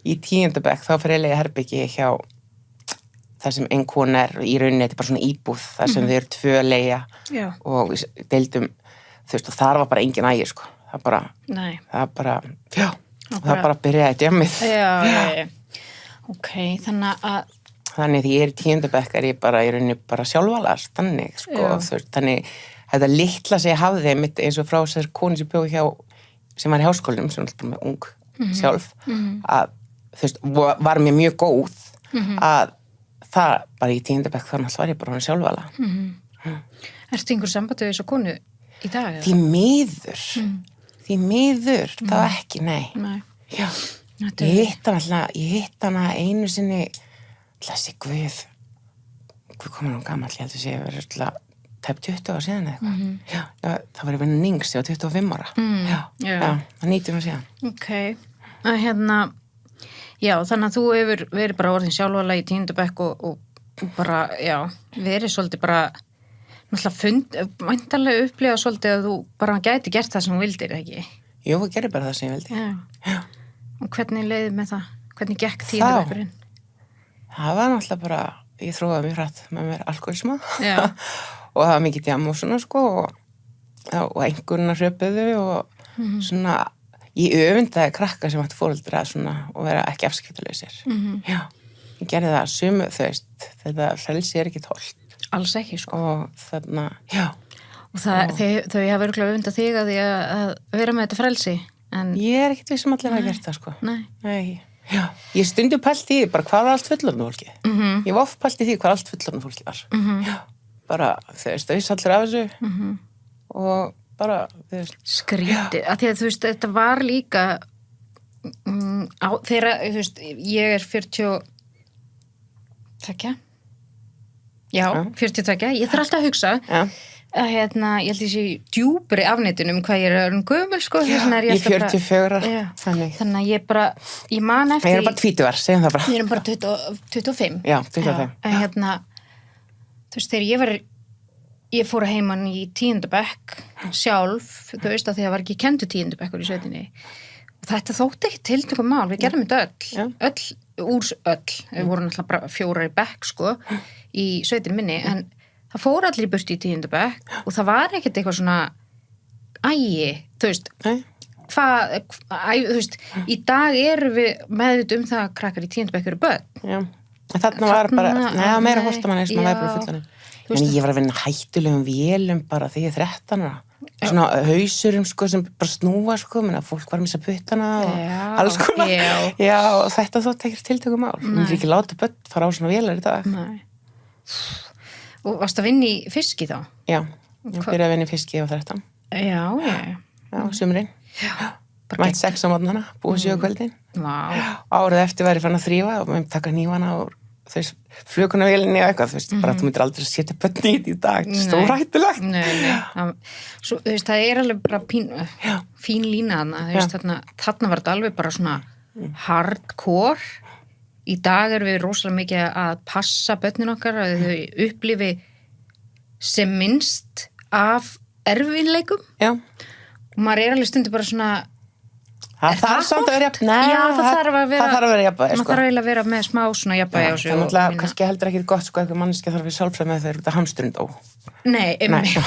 í 10. bekk, þá fyrir ég herbyggi hjá það sem ein kona í rauninni, þetta bara svona íbúð, það sem þau eru 2 leigja og við deildum, og þar var bara engin ægir, sko. Það bara, það bara byrjaði djammið. Já. Ok, Þannig því ég í 10. bekk ég bara í rauninni bara sjálfvalast, þannig, sko, þannig þetta litla sem ég hafði mitt eins og frá þessar konu sem bjó hjá, sem var í háskólanum, sem var alltaf með ung sjálf, að var mér mjög góð að það bara í 10. bekk þannig alltaf var ég bara hann sjálfvala. Ertu einhver sambandi við þessu konu í dag? Því miður, það var ekki, nei. Já, ég hitt hana einu sinni, þessi Guð kom hann gamall, ég held að sé verið alltaf tæp 20 ára síðan eitthvað. Já, það var yfir Nings, ég var 25 ára. Já, það 19 ára síðan. Ok, já, þannig að þú hefur verið bara orðin sjálfvala í 10. bekk og bara, já, verið svolítið bara, náttúrulega væntanlega upplifa svolítið að þú bara gæti gert það sem þú vildir, ekki? Jú, ég gerði bara það sem ég vildi. Já. Og hvernig leiði með það? Hvernig gekk 10. bekkurinn? Það var náttúrulega bara, ég þróaði mjög hratt með mér alkoholisma. Já. Og það var mikið djam og svona, sko, og einhverjuna hröpuðu og svona, ég öfundaði krakka sem ætti foreldra svona og vera ekki afskiptulausir. Já, ég gerði það sumu, þetta frelsi ekki tólt. Alls ekki, sko. Og þarna, já. Og þau hafa örugglega öfundað þig að því að vera með þetta frelsi, en... Ég ekkert við sem allir hafa gert það, sko. Nei. Já, ég stundum pælt í því bara hvað var allt fullorðna fólki. Ég var oft pælt í því hvað allt fullorðna fólki var. Já, bara, allir af þessu og bara, skrítið, að því að þetta var líka þegar, ég er 42, já, 42, ég þarf alltaf að hugsa að ég held að ég sé djúpri afnetunum hvað ég er gömul, sko. Já, ég 44, þannig að ég bara, ég man eftir ég er bara 20 segjum það bara. Ég er bara 25. Já, 25. Þegar ég fór að heiman í 10. bekk sjálf, að því það var ekki kendu 10. bekkur í sveitinni. Og þetta þótti ekki tiltökum mál, við gerðum þetta öll, við vorum alltaf bara 4 í bekk, sko, í sveitinni minni, en það fór allir í burtu í 10. bekk og það var ekkert eitthvað svona í dag erum við meðvituð það að krakkar í 10. bekk eru börn. Já, þarna var bara, meira hóstamanni sem að væri bara fullanum. En ég var að vinna hættulegum vélum bara þegar ég 13 ára. Svona hausurum, sko, sem bara snúa, sko, menn að fólk var að missa puttana og alls konar. Já, og þetta þótt ekkert tiltökum mál. Mér fyrir ekki láta börn fara á svona vélar í dag. Nei. Og varst að vinna í fiski þá? Já, ég byrjaði að vinna í fiski á 13. Já, sumrin. Mætt 6 á morgnana, búið 7 á kvöldin. Árið eftir var ég fann að þrífa og með taka hnífana og flugunavélinni og eitthvað, bara þú myndir aldrei setja börn í dag, stórhættulegt. Nei. Svo, það er alveg bara fín lína þarna var þetta alveg bara svona hardcore. Í dag erum við rosalega mikið að passa börnin okkar, að þau upplifi sem minnst af erfiðleikum. Já. Og maður alveg stundur bara svona það þarf samt að vera jafn. Já, það þarf að vera jafn. Maður þarf eiginlega að vera með smá svona jafnvægi á sig. Það náttúrulega kannski heldur ekki gott, sko, eitthvað manneskja þarf við sjálfsögð með þegar þetta hamsturinn dó. Nei, einmitt.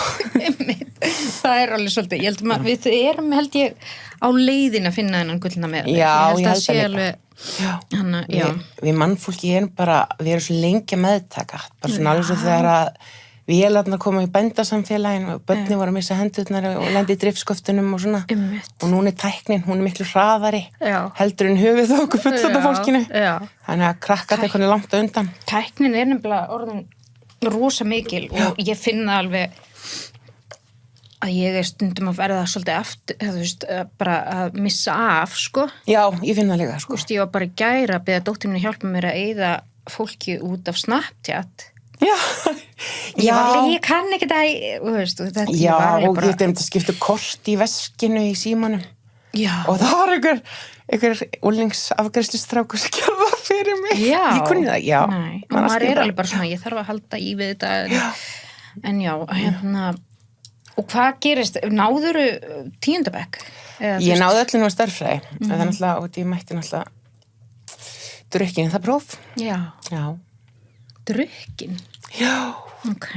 Það alveg svolítið. Ég held að við erum, held ég, á leiðin að finna þennan gullna meira. Já, ég held að líka. Við mannfólki erum bara, við erum svo lengi að meðtaka. Bara svona alveg svo þegar að vélarnar koma í bændasamfélaginu og börni voru að missa hendurnar og lendi í driftsköftunum og svona. Og núna tæknin, hún miklu hraðari heldur en höfuð okkur fullorðna fólkinu. Þannig að krakkat eitthvað langt á undan. Tæknin nefnilega orðin rosa mikil og ég finna alveg að ég stundum að verða svolítið aftur, bara að missa af, sko. Já, ég finna það líka, sko. Ég var bara í gær að beða dóttir minni hjálpa mér að eyða fólki út af Snapchat. Já. Ég kann ekki það, Já, og ég þetta skiptu kort í veskinu í símanum. Já. Og það var einhver úlingsafgreiðslustrákur sem gerði það fyrir mig. Já. Ég kunni það, já. Nei, og maður alveg bara svona, ég þarf að halda í við þetta. En já, og hvað gerist? Náðurðu 10. bekk? Ég náði öllu nú að stærðfræði. Það er náttúrulega, og ég mætti náttúrulega drukkin það próf. Já, Já. drukkin. Já. Ok.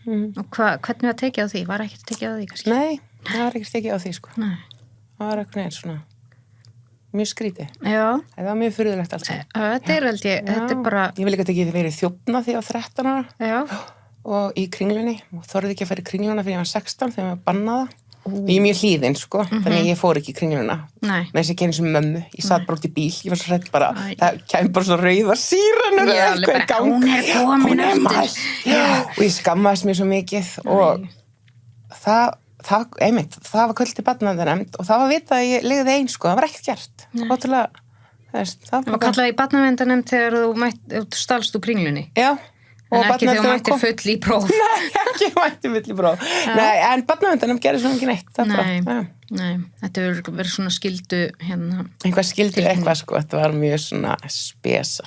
Og hvernig var tekið á því? Var ekkert tekið á því kannski? Nei, það var ekkert tekið á því, sko. Nei. Það var eitthvað eins svona mjög skrítið. Já. Það var mjög furðulegt alls. Þetta held ég, þetta er bara... Ég vil ekki ekki verið þjófna því á 13 ára. Já. Og í Kringlunni. Og þorði ekki að fara í Kringluna fyrir ég var 16 þegar ég var bannaða. Ég er mjög hlýðin, sko. Þannig ég fór ekki í Kringluna. Nei. Með þess að kenni sem mömmu. Ég satt bara út í bíl. Ég var svo hrædd bara. Það kæm bara svo rauða sírenur eða eitthvað í gang. Hún er komin eftir. Og ég skammaðist mér svo mikið. Og það var kvöldi barnaverndarnefnd og það var vitað að ég legði einn, sko. Það var ekkert gert. Ótrúlega, það var kallaði í barnaverndarnefnd þegar þú stalst úr Kringlunni. Já. En ekki þegar þú mættir full í próf. Nei, ekki mættir full í próf. Nei, en barnaverndarnefnd gerði svona ekki neitt. Nei, þetta verður svona skildu hérna. Eitthvað skildu eitthvað, sko. Þetta var mjög svona spes.